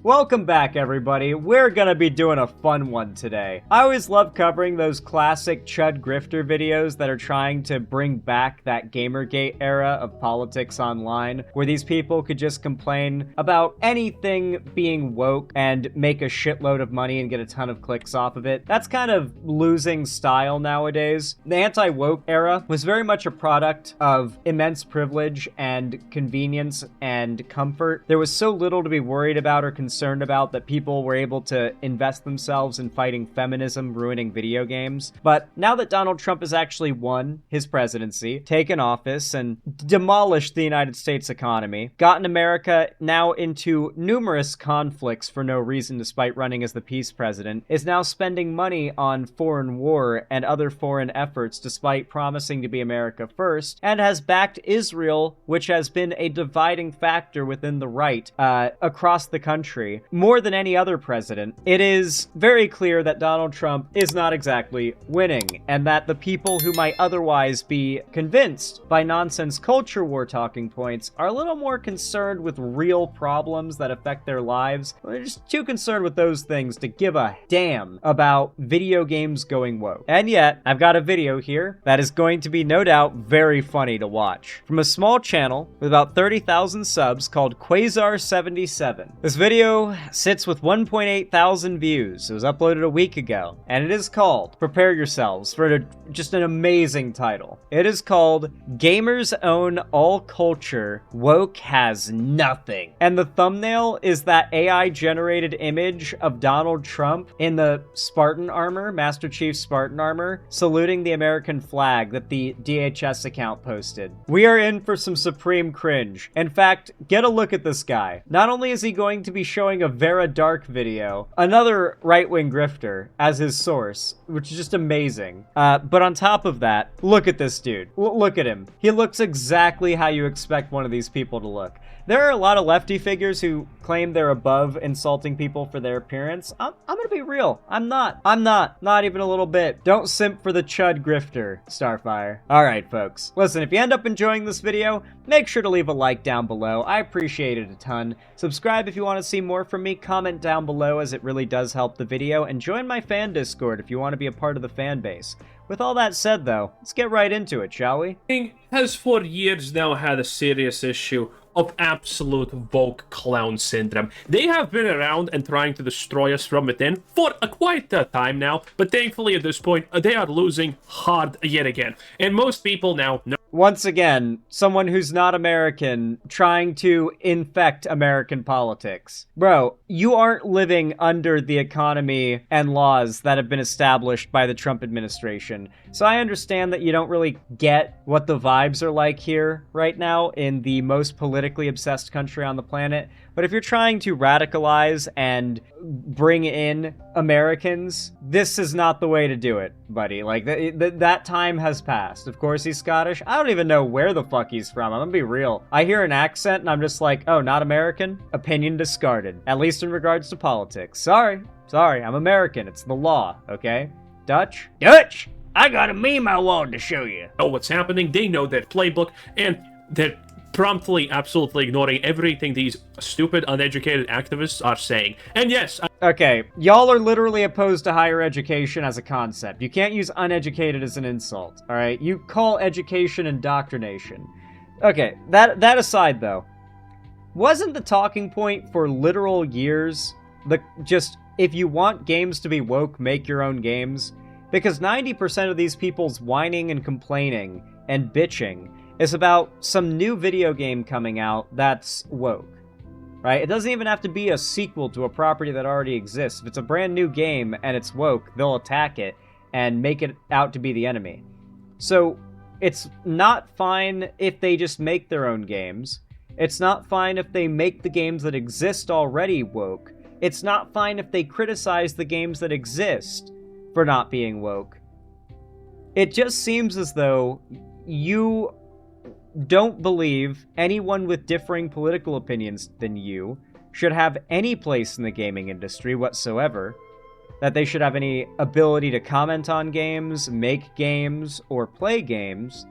Welcome back, everybody. We're gonna be doing a fun one today. I always love covering those classic Chud grifter videos that are trying to bring back that Gamergate era of politics online, where these people could just complain about anything being woke and make a shitload of money and get a ton of clicks off of it. That's kind of losing style nowadays. The anti-woke era was very much a product of immense privilege and convenience and comfort. There was so little to be worried about or concerned about that people were able to invest themselves in fighting feminism, ruining video games. But now that Donald Trump has actually won his presidency, taken office, and demolished the United States economy, gotten America now into numerous conflicts for no reason despite running as the peace president, is now spending money on foreign war and other foreign efforts despite promising to be America first, and has backed Israel, which has been a dividing factor within the right across the country more than any other president. It is very clear that Donald Trump is not exactly winning, and that the people who might otherwise be convinced by nonsense culture war talking points are a little more concerned with real problems that affect their lives. They're just too concerned with those things to give a damn about video games going woke. And yet, I've got a video here that is going to be no doubt very funny to watch. From a small channel with about 30,000 subs called Quasar77. This video sits with 1.8 thousand views. It was uploaded a week ago, and it is called, prepare yourselves for just an amazing title. It is called Gamers Own All Culture, Woke Has Nothing. And the thumbnail is that AI-generated image of Donald Trump in the Spartan armor, Master Chief Spartan armor, saluting the American flag that the DHS account posted. We are in for some supreme cringe. In fact, get a look at this guy. Not only is he going to be showing a Vera Dark video, another right-wing grifter, as his source, which is just amazing. But on top of that, look at this dude. Look at him. He looks exactly how you expect one of these people to look. There are a lot of lefty figures who claim they're above insulting people for their appearance. I'm gonna be real. I'm not. Not even a little bit. Don't simp for the Chud grifter, Starfire. Alright, folks. Listen, if you end up enjoying this video, make sure to leave a like down below. I appreciate it a ton. Subscribe if you want to see more from me. Comment down below as it really does help the video. And join my fan Discord if you want to be a part of the fan base. With all that said, though, let's get right into it, shall we? Has for years now had a serious issue of absolute woke clown syndrome. They have been around and trying to destroy us from within for quite a time now, but thankfully at this point, they are losing hard yet again. And most people now know. Once again, someone who's not American trying to infect American politics. Bro, you aren't living under the economy and laws that have been established by the Trump administration. So I understand that you don't really get what the vibes are like here right now in the most politically obsessed country on the planet. But if you're trying to radicalize and bring in Americans, this is not the way to do it, buddy. Like, that time has passed. Of course he's Scottish. I don't even know where the fuck he's from. I'm gonna be real. I hear an accent and I'm just like, oh, not American? Opinion discarded. At least in regards to politics. Sorry, I'm American. It's the law, okay? Dutch? I got a meme I wanted to show you. Know what's happening, they know their playbook, and they're promptly, absolutely ignoring everything these stupid, uneducated activists are saying. And yes, okay, y'all are literally opposed to higher education as a concept. You can't use uneducated as an insult, alright? You call education indoctrination. Okay, that aside though, wasn't the talking point for literal years just, if you want games to be woke, make your own games? Because 90% of these people's whining and complaining and bitching is about some new video game coming out that's woke, right? It doesn't even have to be a sequel to a property that already exists. If it's a brand new game and it's woke, they'll attack it and make it out to be the enemy. So it's not fine if they just make their own games. It's not fine if they make the games that exist already woke. It's not fine if they criticize the games that exist for not being woke. It just seems as though you don't believe anyone with differing political opinions than you should have any place in the gaming industry whatsoever, that they should have any ability to comment on games, make games, or play games,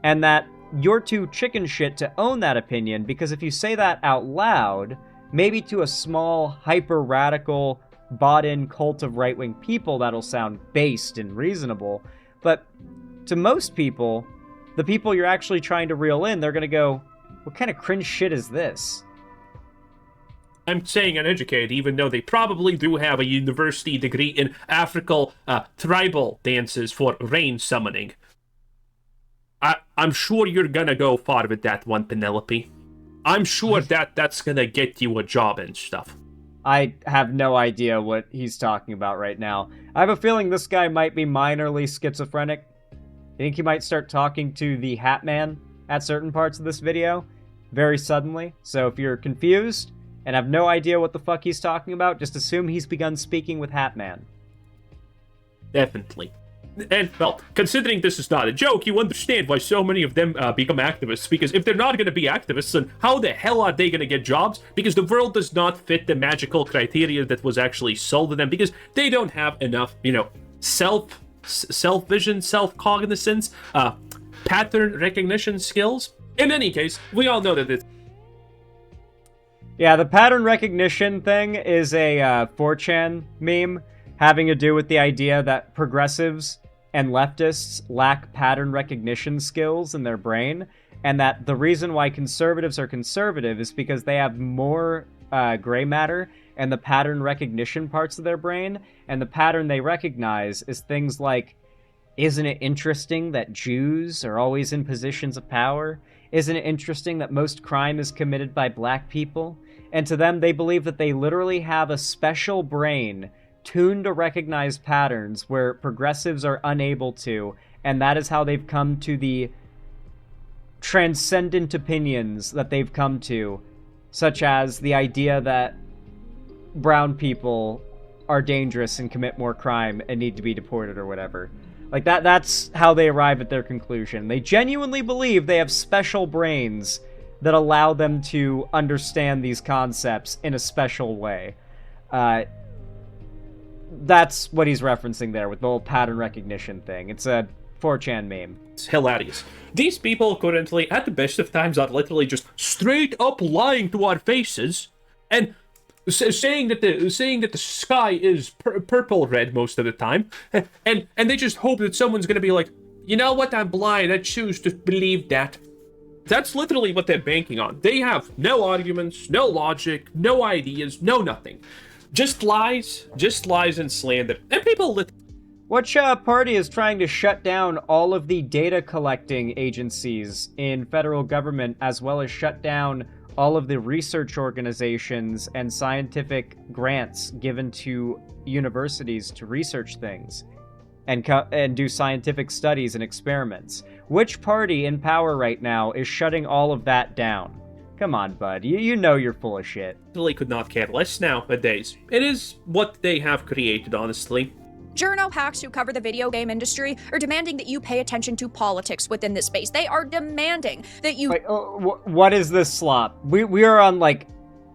and that you're too chicken shit to own that opinion, because if you say that out loud, Maybe to a small, hyper-radical, bought-in cult of right-wing people that'll sound based and reasonable, but to most people, the people you're actually trying to reel in, they're gonna go, what kind of cringe shit is this? I'm saying uneducated, even though they probably do have a university degree in African tribal dances for rain summoning. I'm sure you're gonna go far with that one, Penelope. I'm sure that's gonna get you a job and stuff. I have no idea what he's talking about right now. I have a feeling this guy might be minorly schizophrenic. I think he might start talking to the Hat Man at certain parts of this video very suddenly. So if you're confused and have no idea what the fuck he's talking about, just assume he's begun speaking with Hat Man. Definitely. And, well, considering this is not a joke, you understand why so many of them become activists. Because if they're not going to be activists, then how the hell are they going to get jobs? Because the world does not fit the magical criteria that was actually sold to them. Because they don't have enough, self-vision, self-cognizance, pattern recognition skills. In any case, we all know that it's... Yeah, the pattern recognition thing is a 4chan meme having to do with the idea that progressives and leftists lack pattern recognition skills in their brain, and that the reason why conservatives are conservative is because they have more gray matter and the pattern recognition parts of their brain, and the pattern they recognize is things like, isn't it interesting that Jews are always in positions of power? Isn't it interesting that most crime is committed by black people? And to them, they believe that they literally have a special brain tuned to recognize patterns where progressives are unable to, and that is how they've come to the transcendent opinions that they've come to, such as the idea that brown people are dangerous and commit more crime and need to be deported or whatever. Like, that's how they arrive at their conclusion. They genuinely believe they have special brains that allow them to understand these concepts in a special way. That's what he's referencing there with the whole pattern recognition thing. It's a 4chan meme. It's hilarious. These people currently, at the best of times, are literally just straight up lying to our faces and saying that the sky is purple red most of the time, and they just hope that someone's gonna be like, you know what, I'm blind, I choose to believe that. That's literally what they're banking on. They have no arguments, no logic, no ideas, no nothing. Just lies and slander. And people Which party is trying to shut down all of the data collecting agencies in federal government, as well as shut down all of the research organizations and scientific grants given to universities to research things and do scientific studies and experiments? Which party in power right now is shutting all of that down? Come on, bud. You know you're full of shit. Really could not care less nowadays. It is what they have created, honestly. Journo hacks who cover the video game industry are demanding that you pay attention to politics within this space. They are demanding that you... Wait, what is this slop? We are on, like,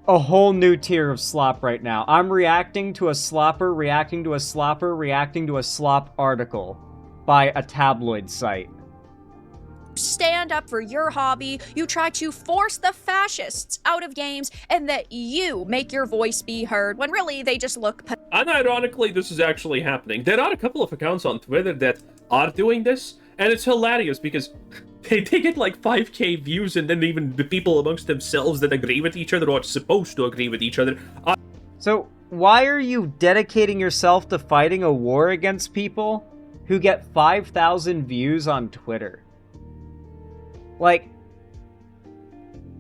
a whole new tier of slop right now. I'm reacting to a slopper, reacting to a slopper, reacting to a slop article by a tabloid site. Stand up for your hobby, you try to force the fascists out of games, and that you make your voice be heard, when really they just look... Unironically, this is actually happening. There are a couple of accounts on Twitter that are doing this, and it's hilarious because they get like 5k views, and then even the people amongst themselves that agree with each other or are supposed to agree with each other are... So, why are you dedicating yourself to fighting a war against people who get 5,000 views on Twitter? Like,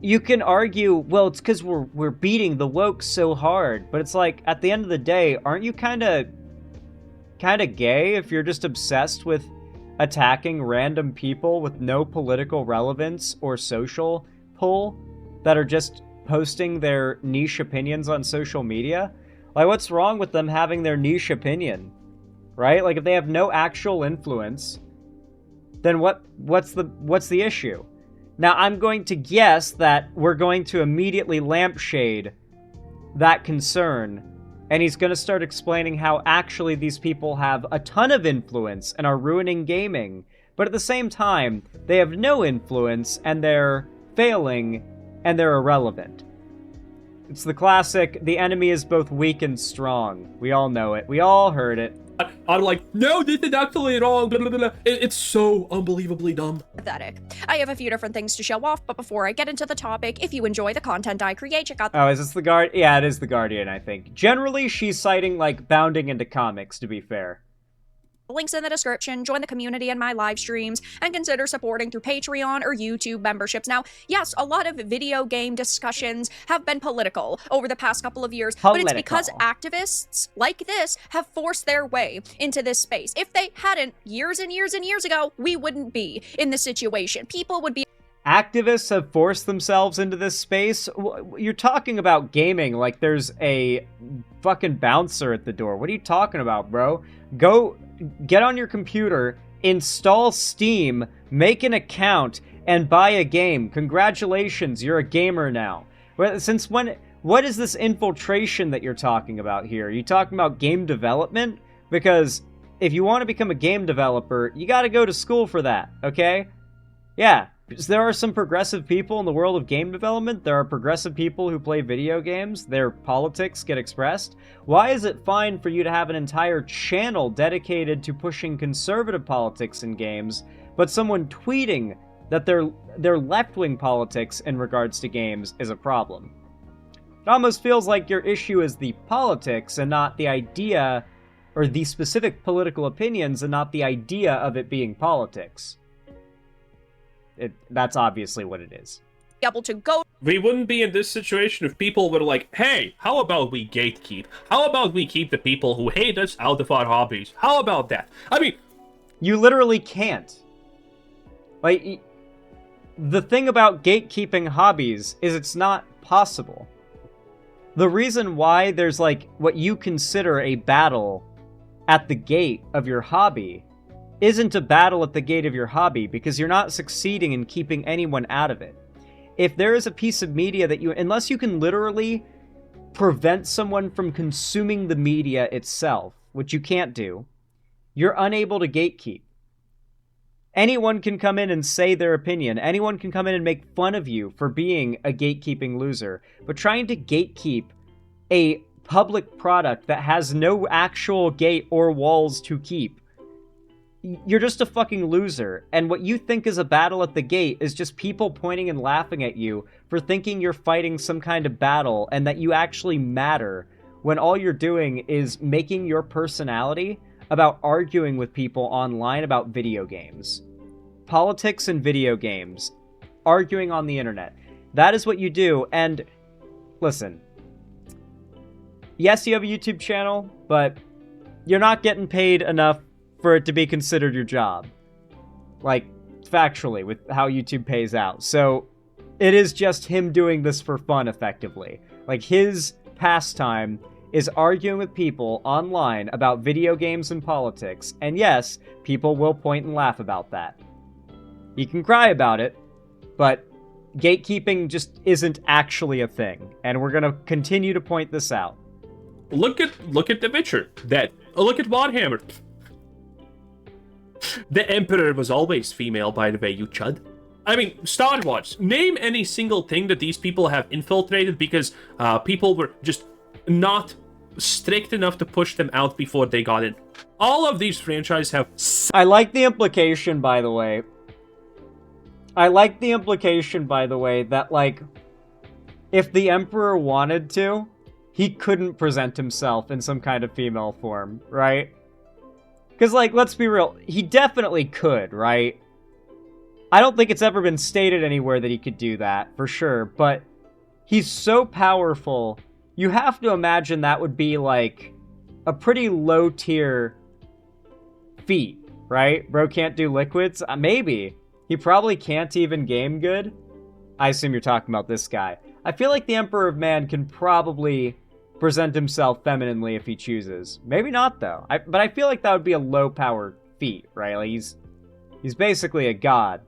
you can argue, well, it's because we're beating the woke so hard, but it's like, at the end of the day, aren't you kind of gay if you're just obsessed with attacking random people with no political relevance or social pull that are just posting their niche opinions on social media? Like, what's wrong with them having their niche opinion, right? Like, if they have no actual influence, then what's the issue? Now, I'm going to guess that we're going to immediately lampshade that concern, and he's going to start explaining how actually these people have a ton of influence and are ruining gaming, but at the same time, they have no influence, and they're failing, and they're irrelevant. It's the classic, the enemy is both weak and strong. We all know it. We all heard it. I'm like, no, this is actually wrong. Blah, blah, blah. It's so unbelievably dumb. Pathetic. I have a few different things to show off, but before I get into the topic, if you enjoy the content I create, check out Oh, is this the Guard? Yeah, it is the Guardian, I think. Generally, she's citing, like, bounding into comics, to be fair. links in the description, join the community in my live streams, and consider supporting through Patreon or YouTube memberships. Now, yes, a lot of video game discussions have been political over the past couple of years, but it's because activists like this have forced their way into this space. If they hadn't, years and years and years ago, we wouldn't be in this situation. People would be... Activists have forced themselves into this space? You're talking about gaming like there's a fucking bouncer at the door. What are you talking about, bro? Go get on your computer, install Steam, make an account, and buy a game. Congratulations, you're a gamer now. Since when? What is this infiltration that you're talking about here? Are you talking about game development? Because if you want to become a game developer, you gotta go to school for that, okay? Yeah. There are some progressive people in the world of game development. There are progressive people who play video games. Their politics get expressed. Why is it fine for you to have an entire channel dedicated to pushing conservative politics in games, but someone tweeting that their left-wing politics in regards to games is a problem? It almost feels like your issue is the politics and not the idea, or the specific political opinions and not the idea of it being politics. That's obviously what it is. Able to go. We wouldn't be in this situation if people were like, hey, how about we gatekeep? How about we keep the people who hate us out of our hobbies? How about that? I mean... You literally can't. Like, the thing about gatekeeping hobbies is it's not possible. The reason why there's, like, what you consider a battle at the gate of your hobby isn't a battle at the gate of your hobby, because you're not succeeding in keeping anyone out of it. If there is a piece of media that unless you can literally prevent someone from consuming the media itself, which you can't do, you're unable to gatekeep. Anyone can come in and say their opinion. Anyone can come in and make fun of you for being a gatekeeping loser. But trying to gatekeep a public product that has no actual gate or walls to keep, you're just a fucking loser, and what you think is a battle at the gate is just people pointing and laughing at you for thinking you're fighting some kind of battle and that you actually matter, when all you're doing is making your personality about arguing with people online about video games. Politics and video games. Arguing on the internet. That is what you do, and listen. Yes, you have a YouTube channel, but you're not getting paid enough for it to be considered your job. Like, factually, with how YouTube pays out. So, it is just him doing this for fun, effectively. Like, his pastime is arguing with people online about video games and politics. And yes, people will point and laugh about that. You can cry about it, but gatekeeping just isn't actually a thing. And we're gonna continue to point this out. Look at The Witcher. Look at Warhammer. The Emperor was always female, by the way, you chud. I mean, Star Wars. Name any single thing that these people have infiltrated because people were just not strict enough to push them out before they got in. All of these franchises have... I like the implication, by the way. That, like, if the Emperor wanted to, he couldn't present himself in some kind of female form, right? Because, like, let's be real, he definitely could, right? I don't think it's ever been stated anywhere that he could do that, for sure, but he's so powerful, you have to imagine that would be, like, a pretty low-tier feat, right? Bro can't do liquids? Maybe. He probably can't even game good. I assume you're talking about this guy. I feel like the Emperor of Man can probably present himself femininely if he chooses. Maybe not, though. But I feel like that would be a low-power feat, right? Like, he's basically a god.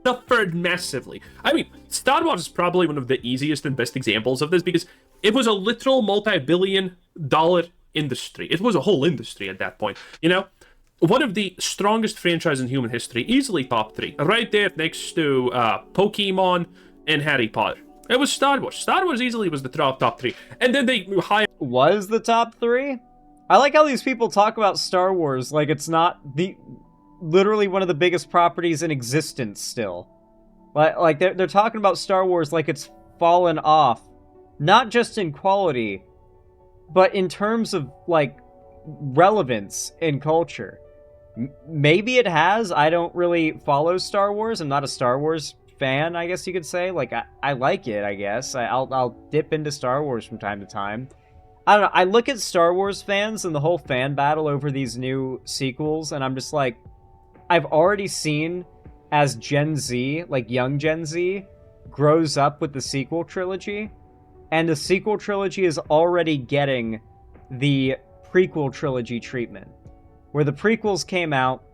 Suffered massively. I mean, Star Wars is probably one of the easiest and best examples of this because it was a literal multi-billion-dollar industry. It was a whole industry at that point, you know? One of the strongest franchises in human history, easily top 3. Right there next to Pokemon and Harry Potter. It was Star Wars. Star Wars easily was the top three. And then they hired... Was the top 3? I like how these people talk about Star Wars like it's not literally one of the biggest properties in existence still. Like they're talking about Star Wars like it's fallen off, not just in quality, but in terms of like relevance in culture. Maybe it has. I don't really follow Star Wars. I'm not a Star Wars fan, I guess you could say. Like I like it, I guess. I'll dip into Star Wars from time to time. I don't know. I look at Star Wars fans and the whole fan battle over these new sequels, and I'm just like, I've already seen as Gen Z, like young Gen Z, grows up with the sequel trilogy, and the sequel trilogy is already getting the prequel trilogy treatment, where the prequels came out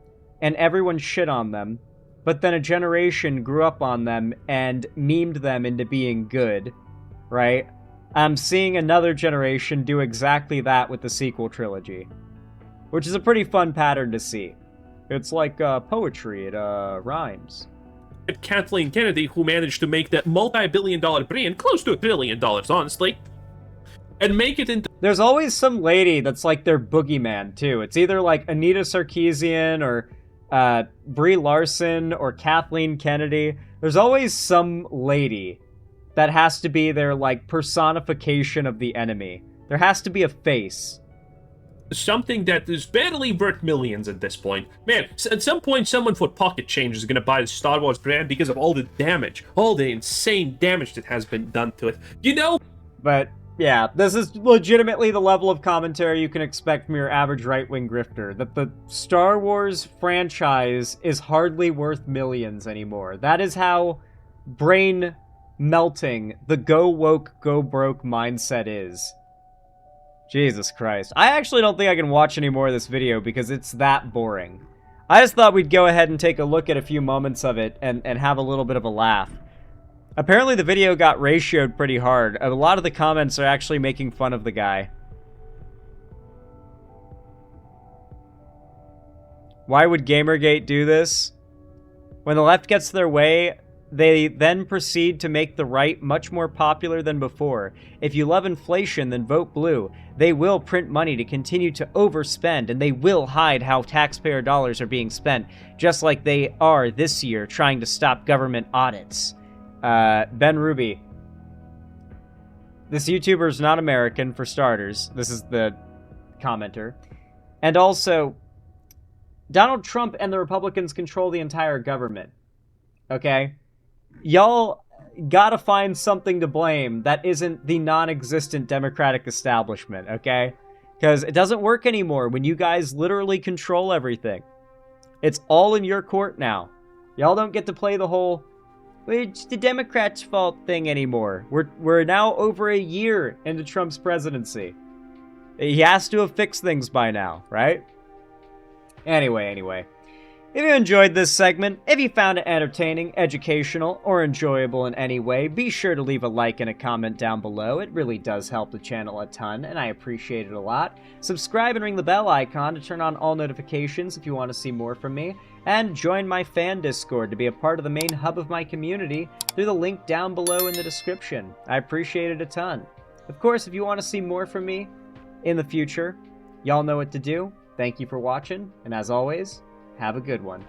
and everyone shit on them, but then a generation grew up on them and memed them into being good, right? I'm seeing another generation do exactly that with the sequel trilogy, which is a pretty fun pattern to see. It's like poetry, it rhymes. Kathleen Kennedy, who managed to make that multi-billion-dollar brand, close to $1 trillion, honestly, and make it into... There's always some lady that's like their boogeyman, too. It's either like Anita Sarkeesian or Brie Larson or Kathleen Kennedy. There's always some lady that has to be their, like, personification of the enemy. There has to be a face. Something that is barely worth millions at this point. Man, at some point, someone for pocket change is going to buy the Star Wars brand because of all the damage, all the insane damage that has been done to it. You know? But, yeah, this is legitimately the level of commentary you can expect from your average right-wing grifter. That the Star Wars franchise is hardly worth millions anymore. That is how brain-melting the go woke, go broke mindset is. Jesus Christ. I actually don't think I can watch any more of this video because it's that boring. I just thought we'd go ahead and take a look at a few moments of it and have a little bit of a laugh. Apparently the video got ratioed pretty hard. A lot of the comments are actually making fun of the guy. Why would Gamergate do this? When the left gets their way, they then proceed to make the right much more popular than before. If you love inflation, then vote blue. They will print money to continue to overspend, and they will hide how taxpayer dollars are being spent, just like they are this year trying to stop government audits. Ben Ruby. This YouTuber is not American, for starters. This is the commenter. And also, Donald Trump and the Republicans control the entire government. Okay? Y'all gotta find something to blame that isn't the non-existent Democratic establishment, okay? Because it doesn't work anymore when you guys literally control everything. It's all in your court now. Y'all don't get to play the whole, it's the Democrats' fault thing anymore. We're now over a year into Trump's presidency. He has to have fixed things by now, right? Anyway. If you enjoyed this segment, if you found it entertaining, educational, or enjoyable in any way, be sure to leave a like and a comment down below. It really does help the channel a ton, and I appreciate it a lot. Subscribe and ring the bell icon to turn on all notifications if you want to see more from me, and join my fan Discord to be a part of the main hub of my community through the link down below in the description. I appreciate it a ton. Of course, if you want to see more from me in the future, y'all know what to do. Thank you for watching, and as always, have a good one.